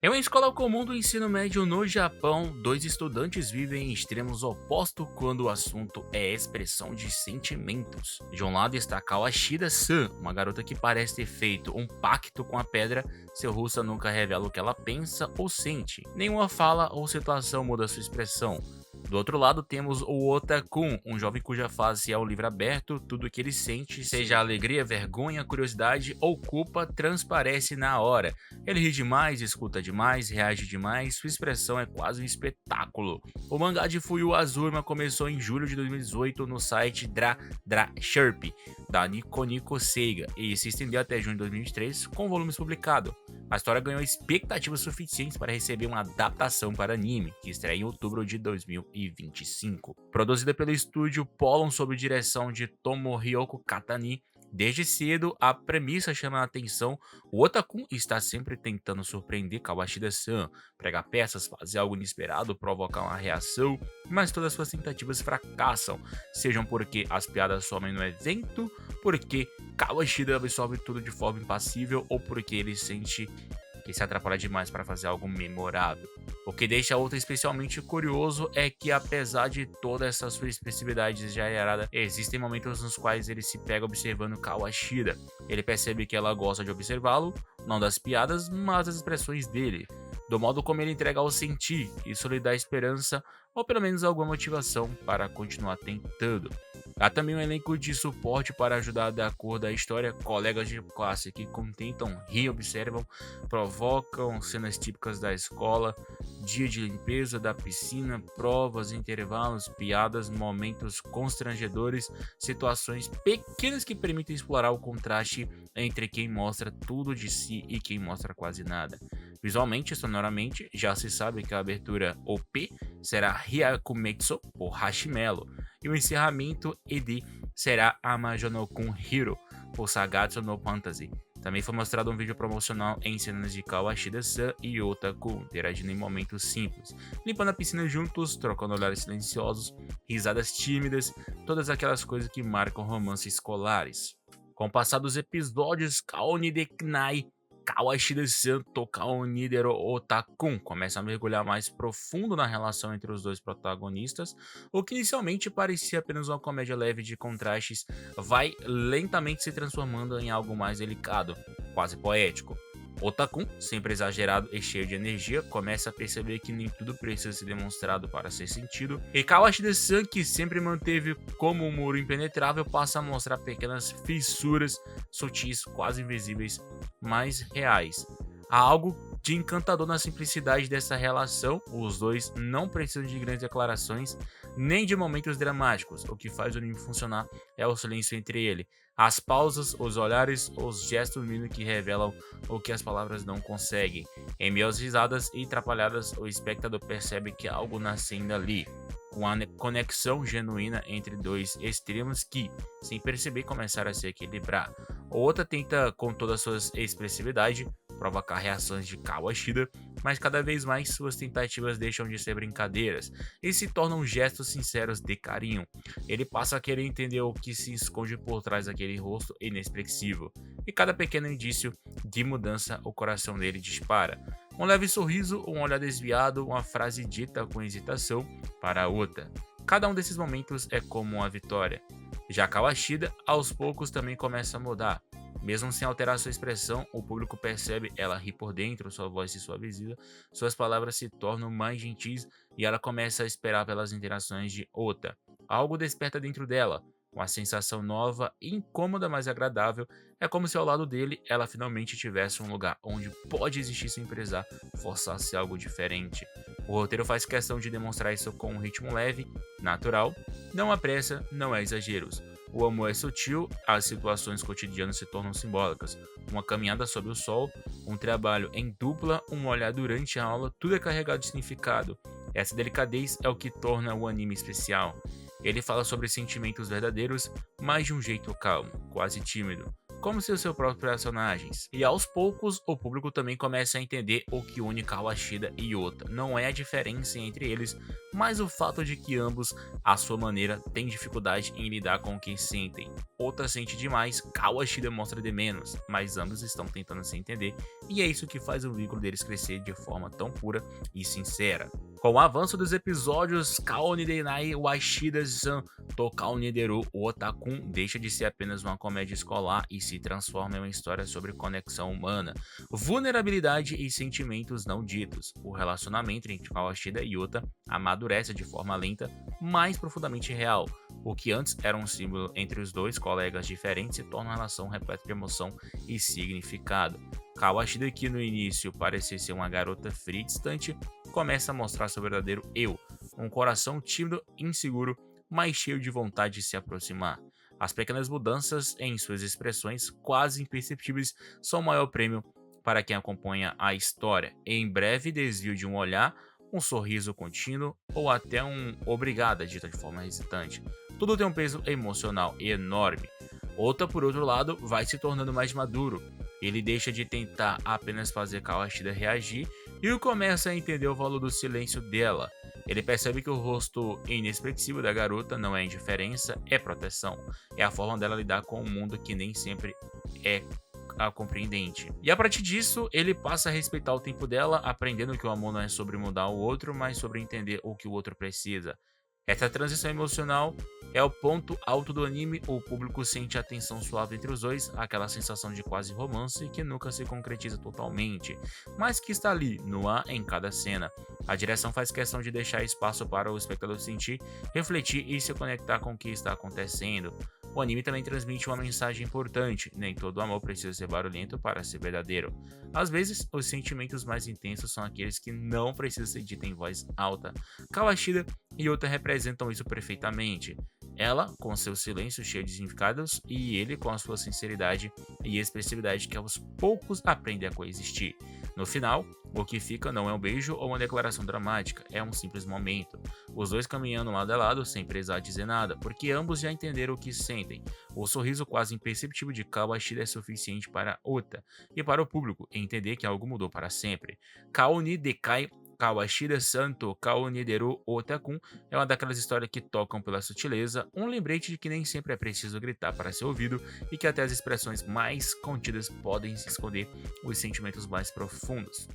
Em uma escola comum do ensino médio no Japão, dois estudantes vivem em extremos opostos quando o assunto é expressão de sentimentos. De um lado está Kawashida-san, uma garota que parece ter feito um pacto com a pedra. Seu rosto nunca revela o que ela pensa ou sente. Nenhuma fala ou situação muda sua expressão. Do outro lado temos o Otakun, um jovem cuja face é o livro aberto, tudo o que ele sente, seja alegria, vergonha, curiosidade ou culpa, transparece na hora. Ele ri demais, escuta demais, reage demais, sua expressão é quase um espetáculo. O mangá de Fuyu Azurma começou em julho de 2018 no site Dra Sharp, da Nico Nico Seiga, e se estendeu até junho de 2023 com volumes publicados. A história ganhou expectativas suficientes para receber uma adaptação para anime, que estreia em outubro de 2025. Produzida pelo estúdio Polon sob direção de Tomohiro Katani, desde cedo a premissa chama a atenção. O Otakun está sempre tentando surpreender Kawashida-san, pregar peças, fazer algo inesperado, provocar uma reação, mas todas suas tentativas fracassam, sejam porque as piadas somem no evento, porque Kawashida absorve tudo de forma impassível ou porque ele sente que se atrapalha demais para fazer algo memorável. O que deixa outra especialmente curioso é que, apesar de toda essa sua expressividade exagerada, existem momentos nos quais ele se pega observando Kawashida. Ele percebe que ela gosta de observá-lo, não das piadas, mas das expressões dele. Do modo como ele entrega ao sentir, isso lhe dá esperança ou pelo menos alguma motivação para continuar tentando. Há também um elenco de suporte para ajudar da cor da história, colegas de classe que contentam, riem, observam, provocam cenas típicas da escola, dia de limpeza da piscina, provas, intervalos, piadas, momentos constrangedores, situações pequenas que permitem explorar o contraste entre quem mostra tudo de si e quem mostra quase nada. Visualmente e sonoramente, já se sabe que a abertura OP será Hyakumetsu ou Hashimelo, e o encerramento ED será Amajo no Kun Hiro ou Sagatsu no Fantasy. Também foi mostrado um vídeo promocional em cenas de Kawashida-san e Otaku interagindo em momentos simples, limpando a piscina juntos, trocando olhares silenciosos, risadas tímidas, todas aquelas coisas que marcam romances escolares. Com o passar dos episódios, Kaoni de Knai Kawashida-san Tokaonidero Otakun começa a mergulhar mais profundo na relação entre os dois protagonistas. O que inicialmente parecia apenas uma comédia leve de contrastes vai lentamente se transformando em algo mais delicado, quase poético. Otakun, sempre exagerado e cheio de energia, começa a perceber que nem tudo precisa ser demonstrado para ser sentido, e Kawashida-san, que sempre manteve como um muro impenetrável, passa a mostrar pequenas fissuras sutis, quase invisíveis, mas reais. Há algo de encantador na simplicidade dessa relação. Os dois não precisam de grandes declarações, nem de momentos dramáticos. O que faz o anime funcionar é o silêncio entre ele, as pausas, os olhares, os gestos mínimos que revelam o que as palavras não conseguem. Em meio às risadas e atrapalhadas, o espectador percebe que há algo nascendo ali, uma conexão genuína entre dois extremos que, sem perceber, começaram a se equilibrar. O outra tenta, com toda a sua expressividade, provocar reações de Kawashida, mas cada vez mais suas tentativas deixam de ser brincadeiras e se tornam gestos sinceros de carinho. Ele passa a querer entender o que se esconde por trás daquele rosto inexpressivo, e cada pequeno indício de mudança o coração dele dispara. Um leve sorriso, um olhar desviado, uma frase dita com hesitação para a outra. Cada um desses momentos é como uma vitória. Já Kawashida, aos poucos, também começa a mudar. Mesmo sem alterar sua expressão, o público percebe ela ri por dentro, sua voz se suaviza, suas palavras se tornam mais gentis e ela começa a esperar pelas interações de Ota. Algo desperta dentro dela, uma sensação nova, incômoda, mas agradável. É como se ao lado dele ela finalmente tivesse um lugar onde pode existir sem precisar forçar-se algo diferente. O roteiro faz questão de demonstrar isso com um ritmo leve, natural, não há pressa, não há exageros. O amor é sutil, as situações cotidianas se tornam simbólicas. Uma caminhada sob o sol, um trabalho em dupla, um olhar durante a aula, tudo é carregado de significado. Essa delicadez é o que torna o anime especial. Ele fala sobre sentimentos verdadeiros, mas de um jeito calmo, quase tímido. como se os seus próprios personagens. E aos poucos, o público também começa a entender o que une Kawashida e Ota. Não é a diferença entre eles, mas o fato de que ambos, à sua maneira, têm dificuldade em lidar com o que sentem. Ota sente demais, Kawashida mostra de menos, mas ambos estão tentando se entender, e é isso que faz o vínculo deles crescer de forma tão pura e sincera. Com o avanço dos episódios, Kaoni Denai Washida-san to Kaoni Deru Otakun deixa de ser apenas uma comédia escolar e se transforma em uma história sobre conexão humana, vulnerabilidade e sentimentos não ditos. O relacionamento entre Kawashida e Ota amadurece de forma lenta, mais profundamente real. O que antes era um símbolo entre os dois colegas diferentes se torna uma relação repleta de emoção e significado. Kawashida, que no início parecia ser uma garota fria e distante, começa a mostrar seu verdadeiro eu, um coração tímido e inseguro, mas cheio de vontade de se aproximar. As pequenas mudanças em suas expressões, quase imperceptíveis, são o maior prêmio para quem acompanha a história. Em breve desvio de um olhar, um sorriso contínuo ou até um obrigada dita de forma hesitante. Tudo tem um peso emocional enorme. Ota, por outro lado, vai se tornando mais maduro. Ele deixa de tentar apenas fazer Kawashida reagir e começa a entender o valor do silêncio dela. Ele percebe que o rosto inexpressivo da garota não é indiferença, é proteção. É a forma dela lidar com um mundo que nem sempre é a compreendente. E a partir disso, ele passa a respeitar o tempo dela, aprendendo que o amor não é sobre mudar o outro, mas sobre entender o que o outro precisa. Essa transição emocional é o ponto alto do anime. O público sente a tensão suave entre os dois, aquela sensação de quase romance que nunca se concretiza totalmente, mas que está ali, no ar, em cada cena. A direção faz questão de deixar espaço para o espectador sentir, refletir e se conectar com o que está acontecendo. O anime também transmite uma mensagem importante: nem todo amor precisa ser barulhento para ser verdadeiro. Às vezes, os sentimentos mais intensos são aqueles que não precisam ser ditos em voz alta. Kawashida e Ota representam isso perfeitamente. Ela com seu silêncio cheio de significados e ele com a sua sinceridade e expressividade que aos poucos aprende a coexistir. No final, o que fica não é um beijo ou uma declaração dramática, é um simples momento. Os dois caminhando lado a lado sem precisar dizer nada, porque ambos já entenderam o que sentem. O sorriso quase imperceptível de Kawashida é suficiente para Ota e para o público entender que algo mudou para sempre. Kaoni Dekai Kawashida Santo Kaonideru Otakun é uma daquelas histórias que tocam pela sutileza, um lembrete de que nem sempre é preciso gritar para ser ouvido e que até as expressões mais contidas podem se esconder os sentimentos mais profundos.